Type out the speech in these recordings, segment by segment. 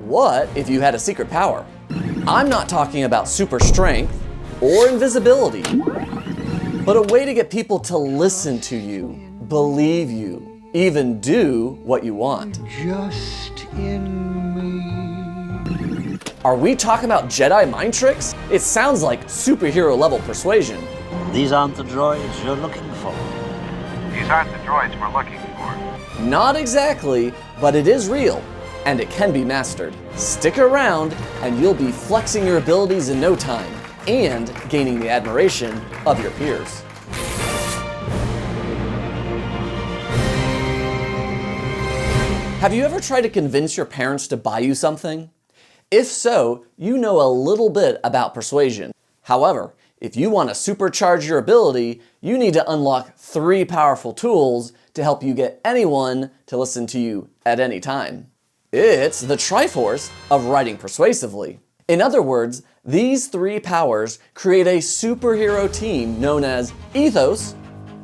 What if you had a secret power? I'm not talking about super strength or invisibility, but a way to get people to listen to you, believe you, even do what you want. Just in me. Are we talking about Jedi mind tricks? It sounds like superhero level persuasion. These aren't the droids you're looking for. These aren't the droids we're looking for. Not exactly, but it is real, and it can be mastered. Stick around, and you'll be flexing your abilities in no time, and gaining the admiration of your peers. Have you ever tried to convince your parents to buy you something? If so, you know a little bit about persuasion. However, if you want to supercharge your ability, you need to unlock 3 powerful tools to help you get anyone to listen to you at any time. It's the Triforce of writing persuasively. In other words, these 3 powers create a superhero team known as Ethos,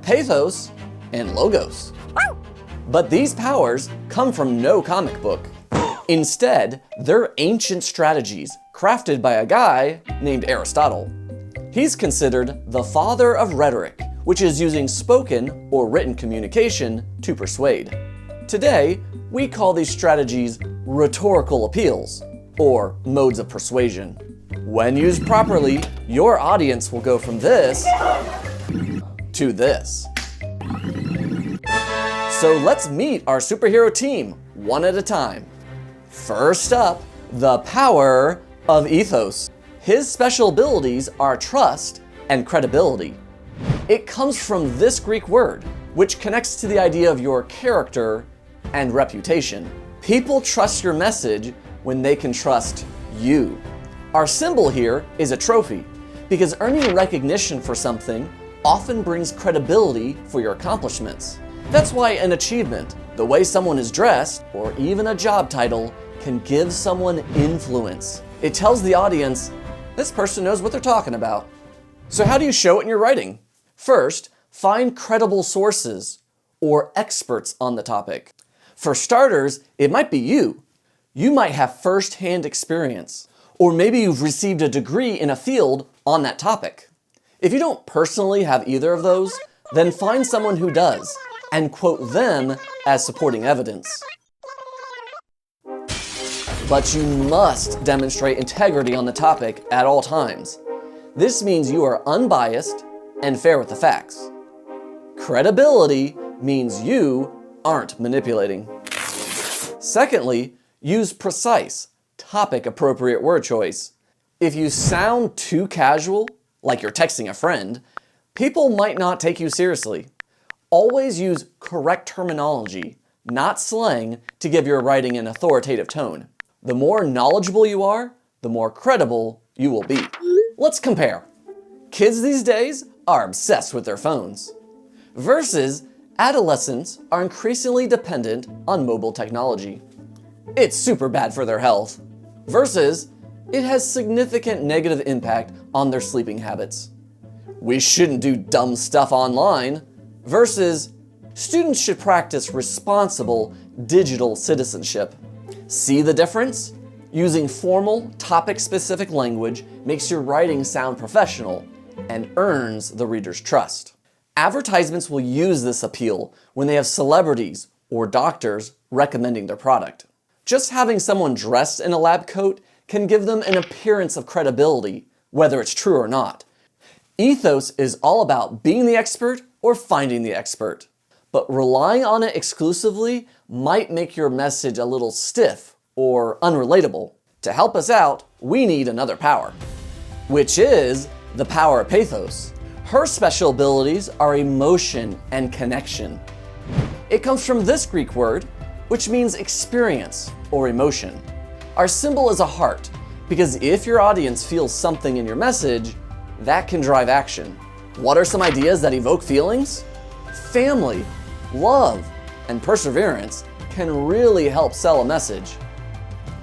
Pathos, and Logos. But these powers come from no comic book. Instead, they're ancient strategies crafted by a guy named Aristotle. He's considered the father of rhetoric, which is using spoken or written communication to persuade. Today, we call these strategies rhetorical appeals, or modes of persuasion. When used properly, your audience will go from this to this. So let's meet our superhero team one at a time. First up, the Power of Ethos. His special abilities are trust and credibility. It comes from this Greek word, which connects to the idea of your character and reputation. People trust your message when they can trust you. Our symbol here is a trophy, because earning recognition for something often brings credibility for your accomplishments. That's why an achievement, the way someone is dressed, or even a job title, can give someone influence. It tells the audience, this person knows what they're talking about. So how do you show it in your writing? First, find credible sources or experts on the topic. For starters, it might be you. You might have first-hand experience, or maybe you've received a degree in a field on that topic. If you don't personally have either of those, then find someone who does, and quote them as supporting evidence. But you must demonstrate integrity on the topic at all times. This means you are unbiased and fair with the facts. Credibility means you aren't manipulating. Secondly, use precise, topic-appropriate word choice. If you sound too casual, like you're texting a friend, people might not take you seriously. Always use correct terminology, not slang, to give your writing an authoritative tone. The more knowledgeable you are, the more credible you will be. Let's compare. Kids these days are obsessed with their phones, versus adolescents are increasingly dependent on mobile technology. It's super bad for their health, versus it has significant negative impact on their sleeping habits. We shouldn't do dumb stuff online, versus students should practice responsible digital citizenship. See the difference? Using formal, topic-specific language makes your writing sound professional and earns the reader's trust. Advertisements will use this appeal when they have celebrities or doctors recommending their product. Just having someone dressed in a lab coat can give them an appearance of credibility, whether it's true or not. Ethos is all about being the expert or finding the expert. But relying on it exclusively might make your message a little stiff or unrelatable. To help us out, we need another power, which is the Power of Pathos. Her special abilities are emotion and connection. It comes from this Greek word, which means experience or emotion. Our symbol is a heart, because if your audience feels something in your message, that can drive action. What are some ideas that evoke feelings? Family, love, and perseverance can really help sell a message.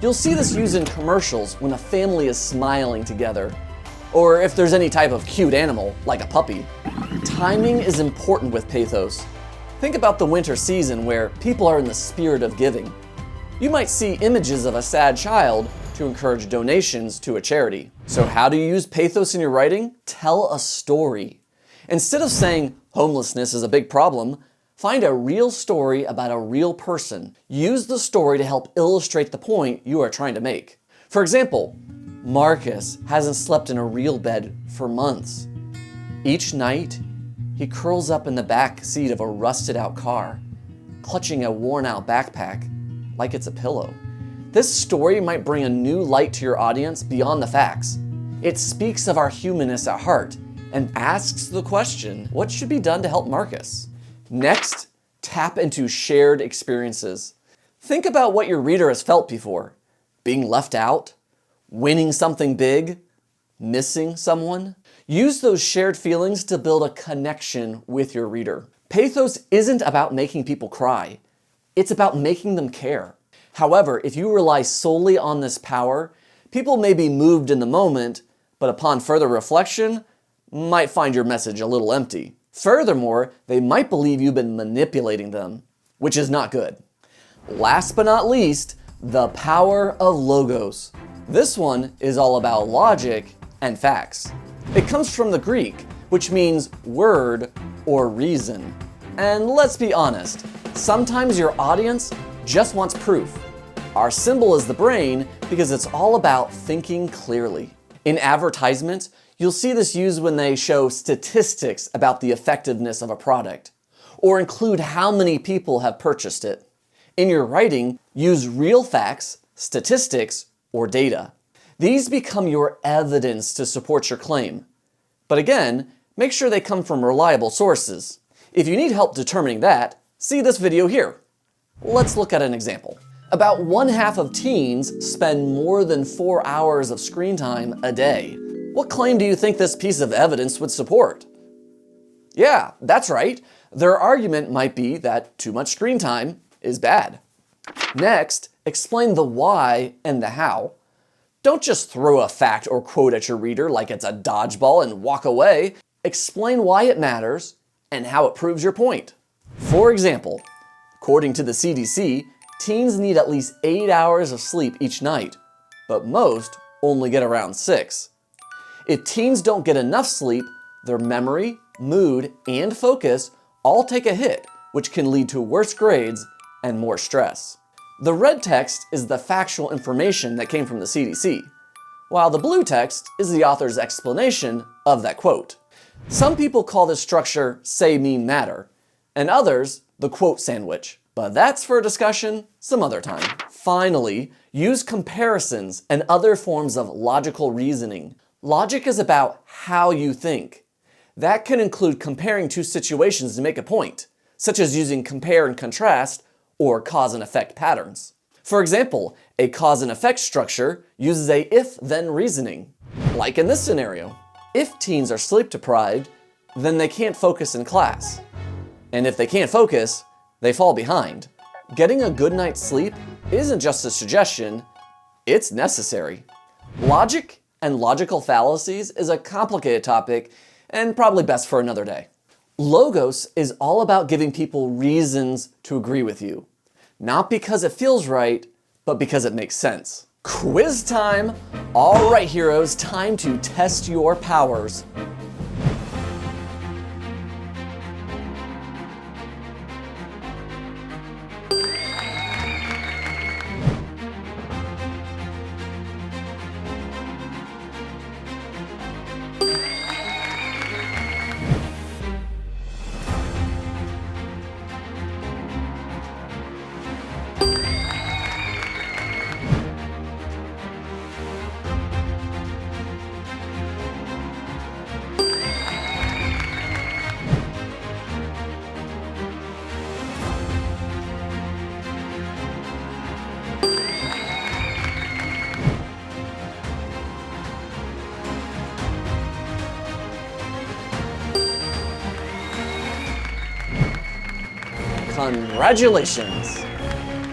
You'll see this used in commercials when a family is smiling together, or if there's any type of cute animal, like a puppy. Timing is important with pathos. Think about the winter season where people are in the spirit of giving. You might see images of a sad child to encourage donations to a charity. So how do you use pathos in your writing? Tell a story. Instead of saying homelessness is a big problem, find a real story about a real person. Use the story to help illustrate the point you are trying to make. For example, Marcus hasn't slept in a real bed for months. Each night, he curls up in the back seat of a rusted out car, clutching a worn out backpack like it's a pillow. This story might bring a new light to your audience beyond the facts. It speaks of our humanness at heart and asks the question, what should be done to help Marcus? Next, tap into shared experiences. Think about what your reader has felt before. Being left out, winning something big, missing someone. Use those shared feelings to build a connection with your reader. Pathos isn't about making people cry. It's about making them care. However, if you rely solely on this power, people may be moved in the moment, but upon further reflection, might find your message a little empty. Furthermore, they might believe you've been manipulating them, which is not good. Last but not least, the power of logos. This one is all about logic and facts. It comes from the Greek, which means word or reason. And let's be honest, sometimes your audience just wants proof. Our symbol is the brain because it's all about thinking clearly. In advertisements, you'll see this used when they show statistics about the effectiveness of a product, or include how many people have purchased it. In your writing, use real facts, statistics, or data. These become your evidence to support your claim. But again, make sure they come from reliable sources. If you need help determining that, see this video here. Let's look at an example. About 1/2 of teens spend more than 4 hours of screen time a day. What claim do you think this piece of evidence would support? Yeah, that's right. Their argument might be that too much screen time is bad. Next, explain the why and the how. Don't just throw a fact or quote at your reader like it's a dodgeball and walk away. Explain why it matters and how it proves your point. For example, according to the CDC, teens need at least 8 hours of sleep each night, but most only get around 6. If teens don't get enough sleep, their memory, mood, and focus all take a hit, which can lead to worse grades and more stress. The red text is the factual information that came from the CDC, while the blue text is the author's explanation of that quote. Some people call this structure say, mean, matter, and others the quote sandwich. But that's for a discussion some other time. Finally, use comparisons and other forms of logical reasoning. Logic is about how you think. That can include comparing two situations to make a point, such as using compare and contrast or cause and effect patterns. For example, a cause and effect structure uses a if-then reasoning. Like in this scenario, if teens are sleep deprived, then they can't focus in class. And if they can't focus, they fall behind. Getting a good night's sleep isn't just a suggestion, it's necessary. Logic and logical fallacies is a complicated topic and probably best for another day. Logos is all about giving people reasons to agree with you. Not because it feels right, but because it makes sense. Quiz time! All right, heroes, time to test your powers. Congratulations!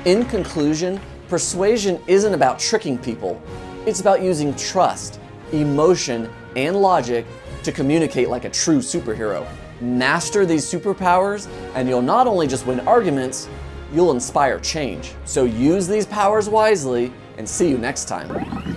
In conclusion, persuasion isn't about tricking people. It's about using trust, emotion, and logic to communicate like a true superhero. Master these superpowers, and you'll not only just win arguments, you'll inspire change. So use these powers wisely, and see you next time.